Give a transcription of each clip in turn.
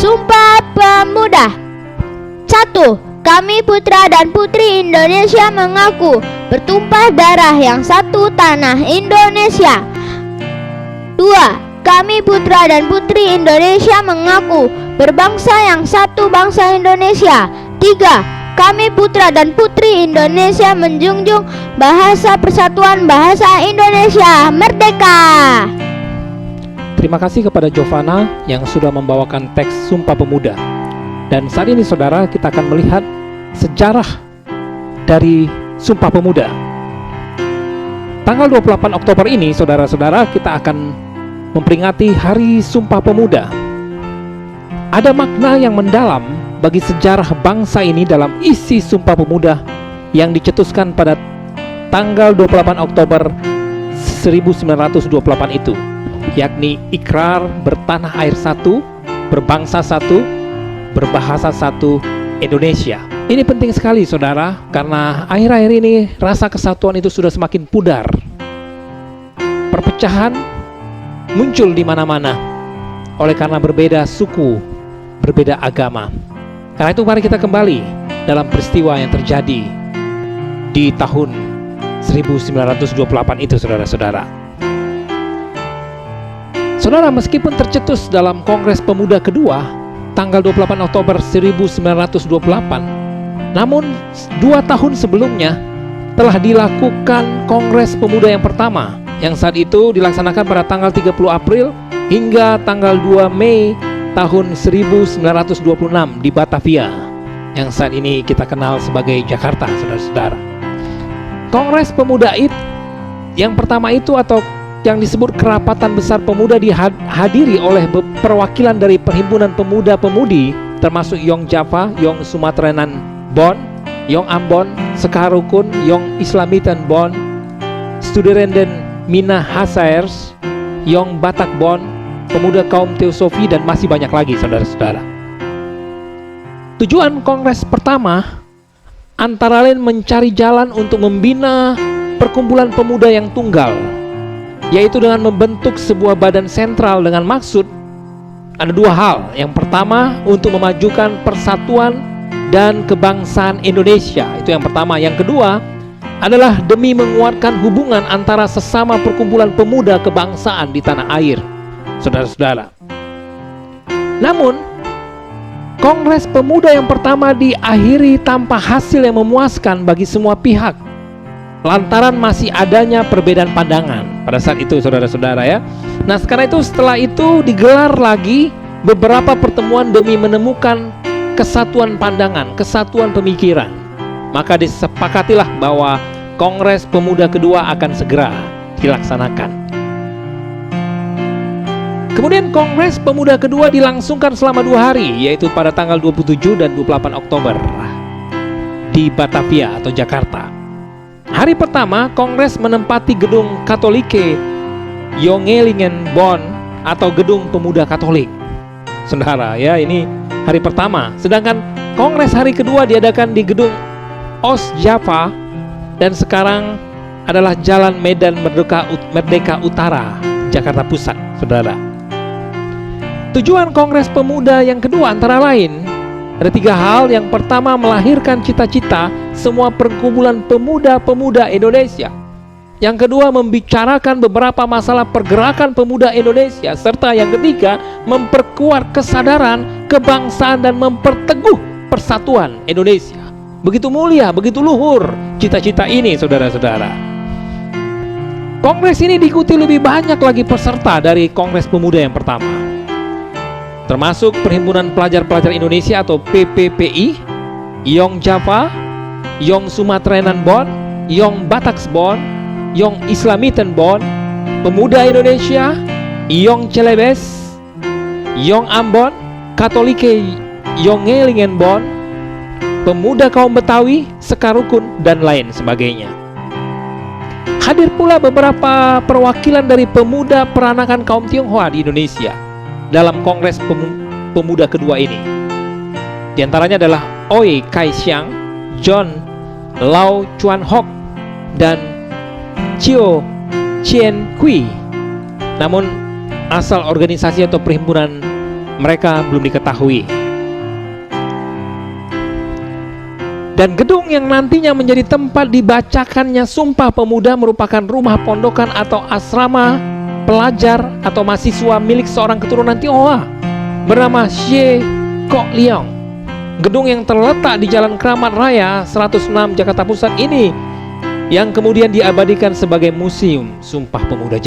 Sumpah Pemuda. 1. Kami putra dan putri Indonesia mengaku bertumpah darah yang satu tanah Indonesia. 2. Kami putra dan putri Indonesia mengaku berbangsa yang satu bangsa Indonesia. 3. Kami putra dan putri Indonesia menjunjung bahasa persatuan bahasa Indonesia merdeka. Terima kasih kepada Jovana yang sudah membawakan teks Sumpah Pemuda. Dan saat ini saudara, kita akan melihat sejarah dari Sumpah Pemuda. Tanggal 28 Oktober ini, saudara-saudara, kita akan memperingati Hari Sumpah Pemuda. Ada makna yang mendalam bagi sejarah bangsa ini dalam isi Sumpah Pemuda yang dicetuskan pada tanggal 28 Oktober 1928 itu, yakni ikrar bertanah air satu, berbangsa satu, berbahasa satu, Indonesia. Ini penting sekali saudara, karena akhir-akhir ini rasa kesatuan itu sudah semakin pudar. Perpecahan muncul di mana-mana oleh karena berbeda suku, berbeda agama. Karena itu mari kita kembali dalam peristiwa yang terjadi di tahun 1928 itu saudara-saudara. Saudara, meskipun tercetus dalam Kongres Pemuda kedua tanggal 28 Oktober 1928, namun 2 tahun sebelumnya telah dilakukan Kongres Pemuda yang pertama, yang saat itu dilaksanakan pada tanggal 30 April hingga tanggal 2 Mei tahun 1926 di Batavia, yang saat ini kita kenal sebagai Jakarta, saudara-saudara. Kongres Pemuda yang pertama itu, atau yang disebut Kerapatan Besar Pemuda, dihadiri oleh perwakilan dari Perhimpunan Pemuda-Pemudi, termasuk Yong Java, Yong Sumateranan Bon, Yong Ambon, Sekarukun, Yong Islamiten Bon, Studerenden Mina Hasaers, Yong Batak Bon, Pemuda Kaum Teosofi, dan masih banyak lagi saudara-saudara. Tujuan kongres pertama antara lain mencari jalan untuk membina perkumpulan pemuda yang tunggal, yaitu dengan membentuk sebuah badan sentral dengan maksud ada 2 hal. Yang pertama, untuk memajukan persatuan dan kebangsaan Indonesia. Itu yang pertama. Yang kedua adalah demi menguatkan hubungan antara sesama perkumpulan pemuda kebangsaan di tanah air, saudara-saudara. Namun, Kongres Pemuda yang pertama diakhiri tanpa hasil yang memuaskan bagi semua pihak, lantaran masih adanya perbedaan pandangan pada saat itu, saudara-saudara ya. Nah, sekarang itu setelah itu digelar lagi beberapa pertemuan demi menemukan kesatuan pandangan, kesatuan pemikiran. Maka disepakatilah bahwa Kongres Pemuda kedua akan segera dilaksanakan. Kemudian Kongres Pemuda kedua dilangsungkan selama 2 hari, yaitu pada tanggal 27 dan 28 Oktober di Batavia atau Jakarta. Hari pertama, Kongres menempati gedung Katolike Jongelingenbond atau Gedung Pemuda Katolik. Saudara ya, ini hari pertama. Sedangkan Kongres hari kedua diadakan di Gedung Os Java, dan sekarang adalah Jalan Medan Merdeka Utara, Jakarta Pusat, saudara. Tujuan Kongres Pemuda yang kedua antara lain ada 3 hal. Yang pertama, melahirkan cita-cita semua perkumpulan pemuda-pemuda Indonesia. Yang kedua, membicarakan beberapa masalah pergerakan pemuda Indonesia. Serta yang ketiga, memperkuat kesadaran kebangsaan dan memperteguh persatuan Indonesia. Begitu mulia, begitu luhur cita-cita ini, saudara-saudara. Kongres ini diikuti lebih banyak lagi peserta dari Kongres Pemuda yang pertama, termasuk Perhimpunan Pelajar-Pelajar Indonesia atau PPPI, Yong Java, Yong Sumateranan Bon, Yong Bataks Bon, Yong Islamiten Bon, Pemuda Indonesia, Yong Celebes, Yong Ambon, Katolike Jongelingenbond, Pemuda Kaum Betawi, Sekarukun, dan lain sebagainya. Hadir pula beberapa perwakilan dari pemuda peranakan kaum Tionghoa di Indonesia dalam Kongres Pemuda kedua ini. Di antaranya adalah Oi Kai Xiang, John Lau Chuan Hock, dan Chiu Chien Kui. Namun asal organisasi atau perhimpunan mereka belum diketahui. Dan gedung yang nantinya menjadi tempat dibacakannya Sumpah Pemuda merupakan rumah pondokan atau asrama pelajar atau mahasiswa milik seorang keturunan Tionghoa bernama Xie Kok Leong. Gedung yang terletak di Jalan Kramat Raya 106 Jakarta Pusat ini yang kemudian diabadikan sebagai Museum Sumpah Pemuda.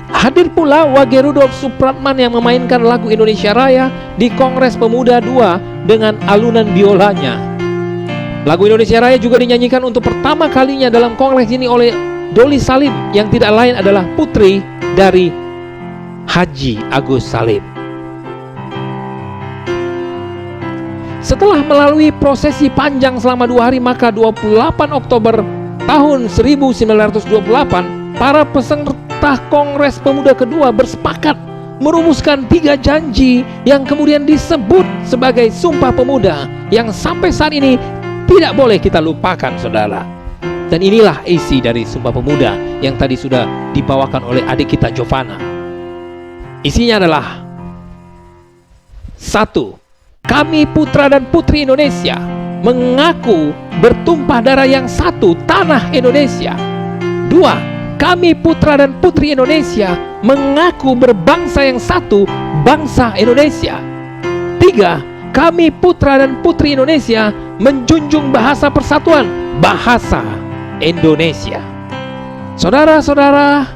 Hadir pula Wage Rudolf Supratman yang memainkan lagu Indonesia Raya di Kongres Pemuda II dengan alunan biolanya. Lagu Indonesia Raya juga dinyanyikan untuk pertama kalinya dalam kongres ini oleh Doli Salim yang tidak lain adalah putri dari Haji Agus Salim. Setelah melalui prosesi panjang selama 2 hari, maka 28 Oktober tahun 1928 para peserta Kongres Pemuda kedua bersepakat merumuskan 3 janji yang kemudian disebut sebagai Sumpah Pemuda yang sampai saat ini tidak boleh kita lupakan, saudara. Dan inilah isi dari Sumpah Pemuda yang tadi sudah dibawakan oleh adik kita Jovana. Isinya adalah: 1. Kami putra dan putri Indonesia mengaku bertumpah darah yang satu, tanah Indonesia. 2. Kami putra dan putri Indonesia mengaku berbangsa yang satu, bangsa Indonesia. 3. Kami putra dan putri Indonesia menjunjung bahasa persatuan, bahasa Indonesia. Saudara-saudara,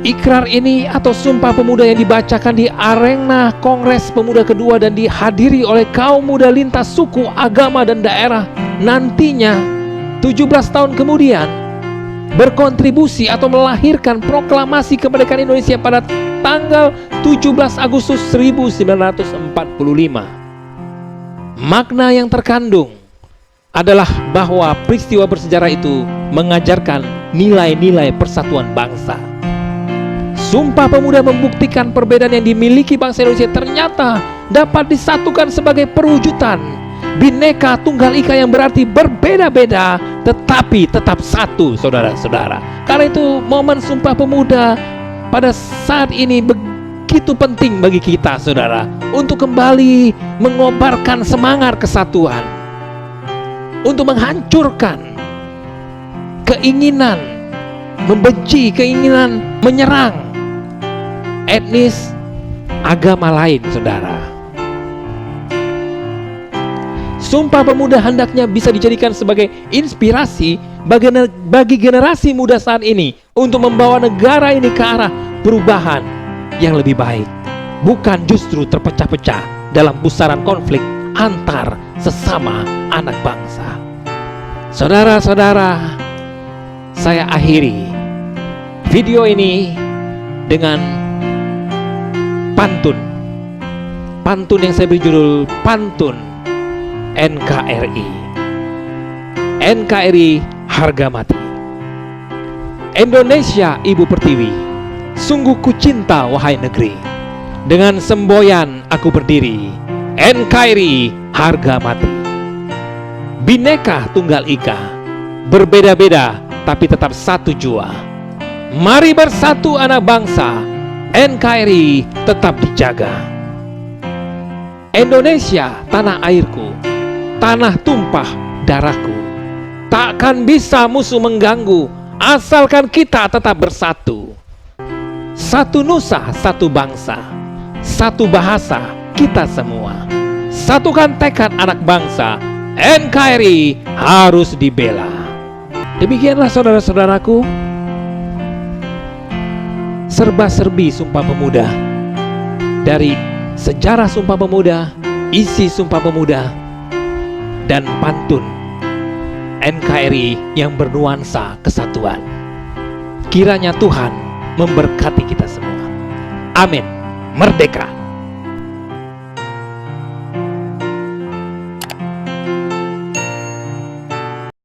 ikrar ini atau Sumpah Pemuda yang dibacakan di arena Kongres Pemuda kedua dan dihadiri oleh kaum muda lintas suku, agama, dan daerah nantinya 17 tahun kemudian berkontribusi atau melahirkan proklamasi kemerdekaan Indonesia pada tanggal 17 Agustus 1945. Makna yang terkandung adalah bahwa peristiwa bersejarah itu mengajarkan nilai-nilai persatuan bangsa. Sumpah Pemuda membuktikan perbedaan yang dimiliki bangsa Indonesia ternyata dapat disatukan sebagai perwujudan Bhinneka Tunggal Ika yang berarti berbeda-beda tetapi tetap satu, saudara-saudara. Karena itu momen Sumpah Pemuda pada saat ini begitu penting bagi kita, saudara, untuk kembali mengobarkan semangat kesatuan, untuk menghancurkan keinginan membenci, keinginan menyerang etnis agama lain, saudara. Sumpah Pemuda hendaknya bisa dijadikan sebagai inspirasi bagi generasi muda saat ini untuk membawa negara ini ke arah perubahan yang lebih baik, bukan justru terpecah-pecah dalam pusaran konflik antar sesama anak bangsa. Saudara-saudara, saya akhiri video ini dengan pantun yang saya beri judul Pantun NKRI. NKRI harga mati. Indonesia Ibu Pertiwi, sungguh ku cinta wahai negeri. Dengan semboyan aku berdiri, NKRI harga mati. Bhinneka Tunggal Ika, berbeda-beda tapi tetap satu jua. Mari bersatu anak bangsa, NKRI tetap dijaga. Indonesia tanah airku, tanah tumpah darahku. Takkan bisa musuh mengganggu asalkan kita tetap bersatu. Satu nusa, satu bangsa, satu bahasa kita semua. Satukan tekad anak bangsa, NKRI harus dibela. Demikianlah saudara-saudaraku, serba-serbi Sumpah Pemuda, dari sejarah Sumpah Pemuda, isi Sumpah Pemuda, dan pantun NKRI yang bernuansa kesatuan. Kiranya Tuhan memberkati kita semua. Amin. Merdeka.